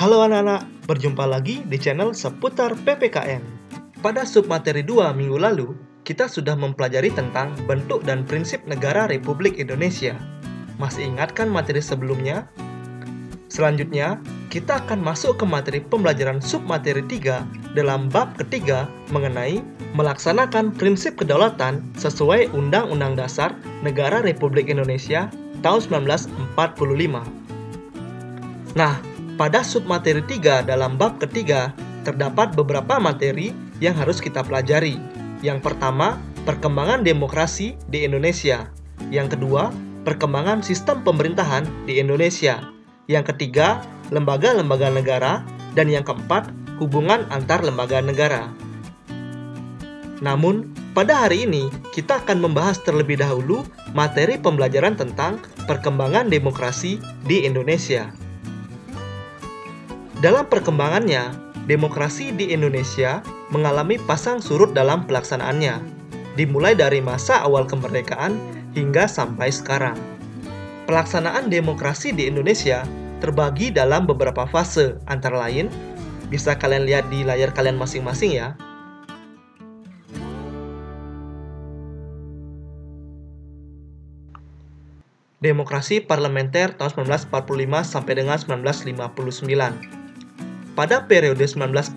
Halo anak-anak, berjumpa lagi di channel seputar PPKN. Pada submateri 2 minggu lalu, kita sudah mempelajari tentang bentuk dan prinsip negara Republik Indonesia. Masih ingat kan materi sebelumnya? Selanjutnya, kita akan masuk ke materi pembelajaran submateri 3 dalam bab ketiga mengenai melaksanakan prinsip kedaulatan sesuai Undang-Undang Dasar Negara Republik Indonesia tahun 1945. Nah, pada submateri 3 dalam bab ketiga, terdapat beberapa materi yang harus kita pelajari. Yang pertama, perkembangan demokrasi di Indonesia. Yang kedua, perkembangan sistem pemerintahan di Indonesia. Yang ketiga, lembaga-lembaga negara. Dan yang keempat, hubungan antar lembaga negara. Namun, pada hari ini, kita akan membahas terlebih dahulu materi pembelajaran tentang perkembangan demokrasi di Indonesia. Dalam perkembangannya, demokrasi di Indonesia mengalami pasang surut dalam pelaksanaannya, dimulai dari masa awal kemerdekaan hingga sampai sekarang. Pelaksanaan demokrasi di Indonesia terbagi dalam beberapa fase, antara lain, bisa kalian lihat di layar kalian masing-masing ya. Demokrasi parlementer tahun 1945 sampai dengan 1959. Pada periode 1945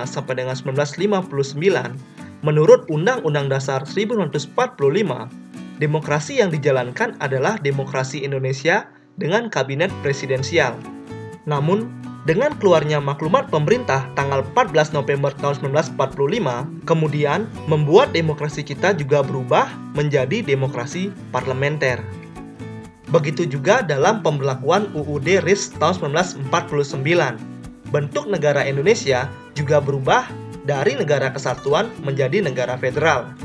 sampai dengan 1959, menurut Undang-Undang Dasar 1945, demokrasi yang dijalankan adalah demokrasi Indonesia dengan kabinet presidensial. Namun, dengan keluarnya maklumat pemerintah tanggal 14 November tahun 1945, kemudian membuat demokrasi kita juga berubah menjadi demokrasi parlementer. Begitu juga dalam pemberlakuan UUD RIS tahun 1949. Bentuk negara Indonesia juga berubah dari negara kesatuan menjadi negara federal.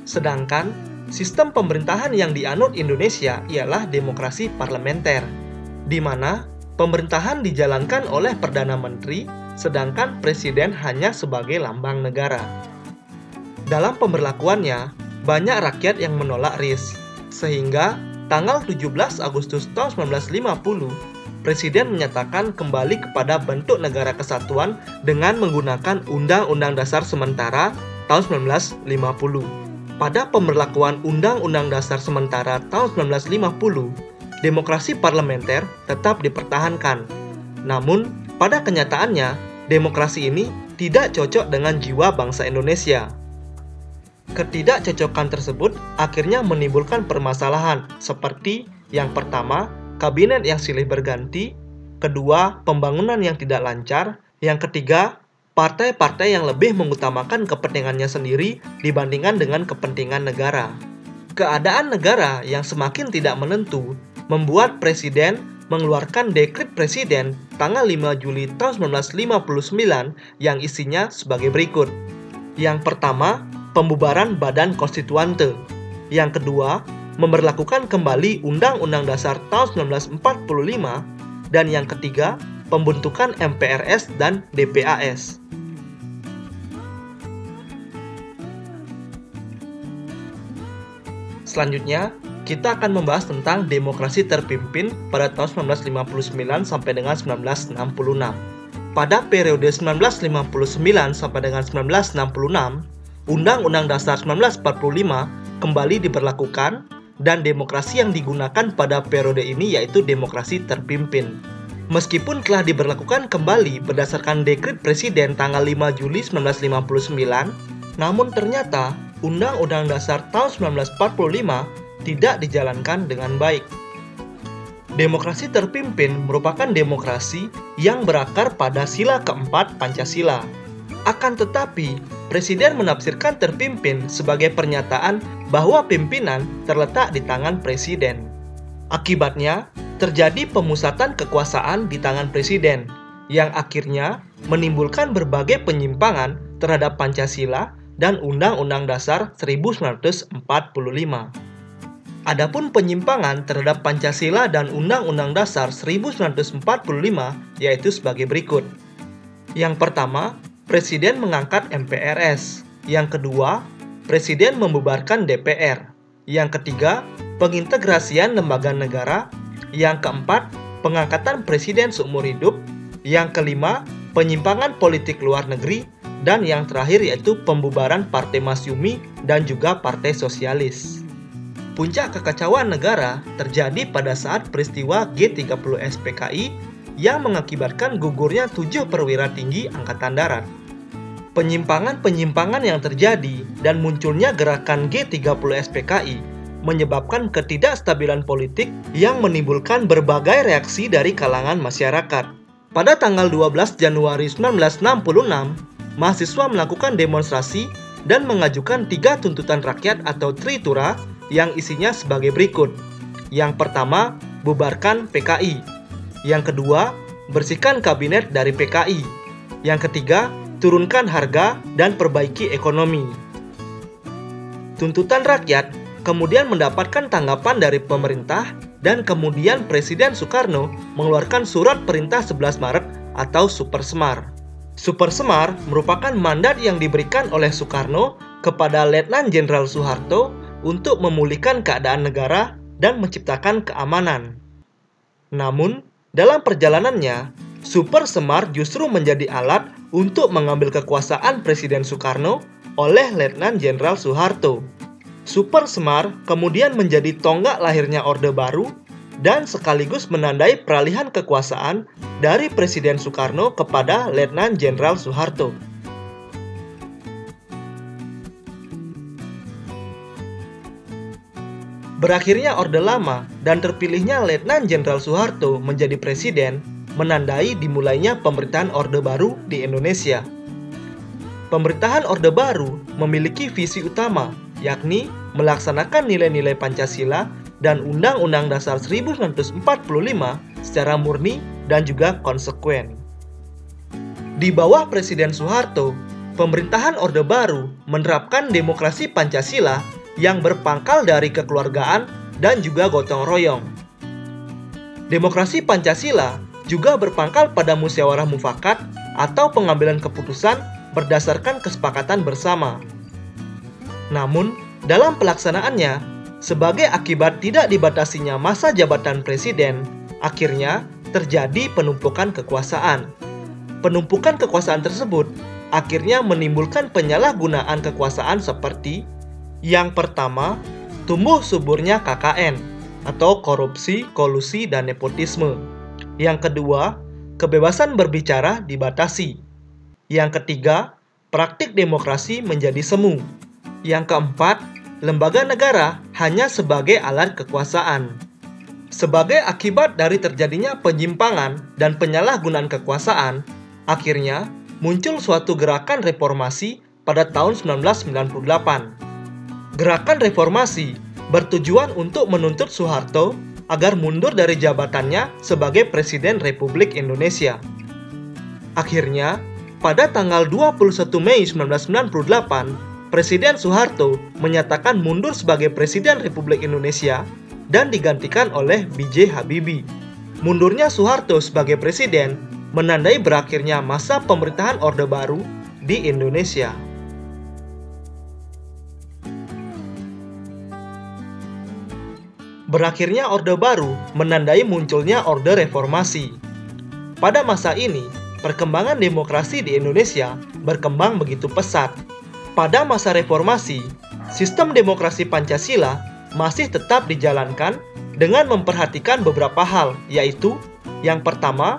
Sedangkan, sistem pemerintahan yang dianut Indonesia ialah demokrasi parlementer, di mana pemerintahan dijalankan oleh Perdana Menteri, sedangkan Presiden hanya sebagai lambang negara. Dalam pemberlakuannya, banyak rakyat yang menolak RIS, sehingga tanggal 17 Agustus tahun 1950, Presiden menyatakan kembali kepada bentuk negara kesatuan dengan menggunakan Undang-Undang Dasar Sementara tahun 1950. Pada pemberlakuan Undang-Undang Dasar Sementara tahun 1950, demokrasi parlementer tetap dipertahankan. Namun, pada kenyataannya, demokrasi ini tidak cocok dengan jiwa bangsa Indonesia. Ketidakcocokan tersebut akhirnya menimbulkan permasalahan seperti yang pertama, kabinet yang silih berganti, kedua, pembangunan yang tidak lancar, yang ketiga, partai-partai yang lebih mengutamakan kepentingannya sendiri dibandingkan dengan kepentingan negara. Keadaan negara yang semakin tidak menentu membuat Presiden mengeluarkan dekret Presiden tanggal 5 Juli tahun 1959 yang isinya sebagai berikut. Yang pertama, pembubaran Badan Konstituante. Yang kedua, memberlakukan kembali Undang-Undang Dasar tahun 1945. Dan yang ketiga, pembentukan MPRS dan DPAS. Selanjutnya, kita akan membahas tentang demokrasi terpimpin pada tahun 1959 sampai dengan 1966. Pada periode 1959 sampai dengan 1966, Undang-Undang Dasar 1945 kembali diberlakukan dan demokrasi yang digunakan pada periode ini yaitu demokrasi terpimpin. Meskipun telah diberlakukan kembali berdasarkan dekret Presiden tanggal 5 Juli 1959, namun ternyata Undang-Undang Dasar tahun 1945 tidak dijalankan dengan baik. Demokrasi terpimpin merupakan demokrasi yang berakar pada sila keempat Pancasila. Akan tetapi, Presiden menafsirkan terpimpin sebagai pernyataan bahwa pimpinan terletak di tangan Presiden. Akibatnya, terjadi pemusatan kekuasaan di tangan Presiden, yang akhirnya menimbulkan berbagai penyimpangan terhadap Pancasila dan Undang-Undang Dasar 1945. Adapun penyimpangan terhadap Pancasila dan Undang-Undang Dasar 1945 yaitu sebagai berikut. Yang pertama, Presiden mengangkat MPRS. Yang kedua, Presiden membubarkan DPR. Yang ketiga, pengintegrasian lembaga negara. Yang keempat, pengangkatan presiden seumur hidup. Yang kelima, penyimpangan politik luar negeri. Dan yang terakhir yaitu pembubaran Partai Masyumi dan juga Partai Sosialis. Puncak kekacauan negara terjadi pada saat peristiwa G30 SPKI yang mengakibatkan gugurnya 7 perwira tinggi Angkatan Darat. Penyimpangan-penyimpangan yang terjadi dan munculnya gerakan G30 SPKI menyebabkan ketidakstabilan politik yang menimbulkan berbagai reaksi dari kalangan masyarakat. Pada tanggal 12 Januari 1966, mahasiswa melakukan demonstrasi dan mengajukan 3 tuntutan rakyat atau tritura yang isinya sebagai berikut. Yang pertama, bubarkan PKI. Yang kedua, bersihkan kabinet dari PKI. Yang ketiga, turunkan harga dan perbaiki ekonomi. Tuntutan rakyat kemudian mendapatkan tanggapan dari pemerintah dan kemudian Presiden Soekarno mengeluarkan surat perintah 11 Maret atau Super Semar. Super Semar merupakan mandat yang diberikan oleh Soekarno kepada Letnan Jenderal Soeharto untuk memulihkan keadaan negara dan menciptakan keamanan. Namun, dalam perjalanannya, Super Semar justru menjadi alat untuk mengambil kekuasaan Presiden Soekarno oleh Letnan Jenderal Soeharto. Super Semar kemudian menjadi tonggak lahirnya Orde Baru dan sekaligus menandai peralihan kekuasaan dari Presiden Soekarno kepada Letnan Jenderal Soeharto. Berakhirnya Orde Lama dan terpilihnya Letnan Jenderal Soeharto menjadi presiden menandai dimulainya pemerintahan Orde Baru di Indonesia. Pemerintahan Orde Baru memiliki visi utama, yakni melaksanakan nilai-nilai Pancasila dan Undang-Undang Dasar 1945 secara murni dan juga konsekuen. Di bawah Presiden Soeharto, pemerintahan Orde Baru menerapkan demokrasi Pancasila yang berpangkal dari kekeluargaan dan juga gotong royong. Demokrasi Pancasila juga berpangkal pada musyawarah mufakat atau pengambilan keputusan berdasarkan kesepakatan bersama. Namun, dalam pelaksanaannya, sebagai akibat tidak dibatasinya masa jabatan presiden, akhirnya terjadi penumpukan kekuasaan. Penumpukan kekuasaan tersebut akhirnya menimbulkan penyalahgunaan kekuasaan seperti yang pertama, tumbuh suburnya KKN atau korupsi, kolusi, dan nepotisme. Yang kedua, kebebasan berbicara dibatasi. Yang ketiga, praktik demokrasi menjadi semu. Yang keempat, lembaga negara hanya sebagai alat kekuasaan. Sebagai akibat dari terjadinya penyimpangan dan penyalahgunaan kekuasaan, akhirnya muncul suatu gerakan reformasi pada tahun 1998. Gerakan reformasi bertujuan untuk menuntut Soeharto agar mundur dari jabatannya sebagai Presiden Republik Indonesia. Akhirnya, pada tanggal 21 Mei 1998, Presiden Soeharto menyatakan mundur sebagai Presiden Republik Indonesia dan digantikan oleh B.J. Habibie. Mundurnya Soeharto sebagai presiden menandai berakhirnya masa pemerintahan Orde Baru di Indonesia. Berakhirnya Orde Baru menandai munculnya Orde Reformasi. Pada masa ini, perkembangan demokrasi di Indonesia berkembang begitu pesat. Pada masa reformasi, sistem demokrasi Pancasila masih tetap dijalankan dengan memperhatikan beberapa hal, yaitu yang pertama,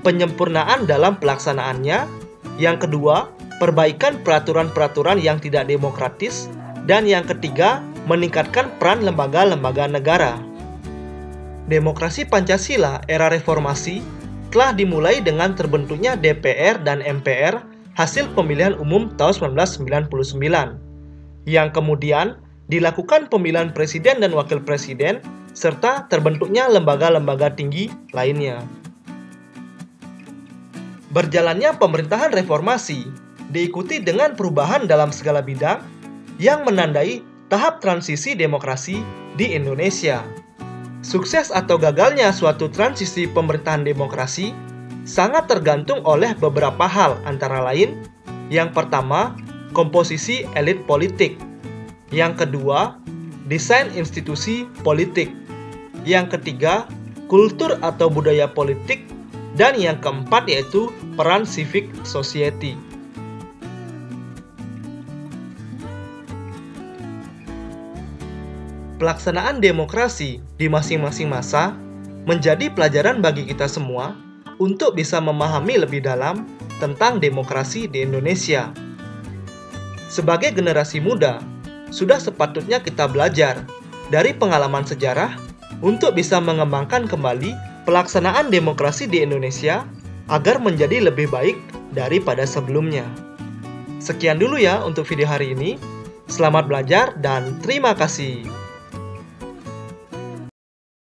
penyempurnaan dalam pelaksanaannya, yang kedua, perbaikan peraturan-peraturan yang tidak demokratis, dan yang ketiga, meningkatkan peran lembaga-lembaga negara. Demokrasi Pancasila era reformasi telah dimulai dengan terbentuknya DPR dan MPR hasil pemilihan umum tahun 1999, yang kemudian dilakukan pemilihan presiden dan wakil presiden, serta terbentuknya lembaga-lembaga tinggi lainnya. Berjalannya pemerintahan reformasi diikuti dengan perubahan dalam segala bidang yang menandai tahap transisi demokrasi di Indonesia. Sukses atau gagalnya suatu transisi pemerintahan demokrasi sangat tergantung oleh beberapa hal, antara lain, yang pertama, komposisi elit politik. Yang kedua, desain institusi politik. Yang ketiga, kultur atau budaya politik. Dan yang keempat yaitu peran civic society. Pelaksanaan demokrasi di masing-masing masa menjadi pelajaran bagi kita semua untuk bisa memahami lebih dalam tentang demokrasi di Indonesia. Sebagai generasi muda, sudah sepatutnya kita belajar dari pengalaman sejarah untuk bisa mengembangkan kembali pelaksanaan demokrasi di Indonesia agar menjadi lebih baik daripada sebelumnya. Sekian dulu ya untuk video hari ini. Selamat belajar dan terima kasih.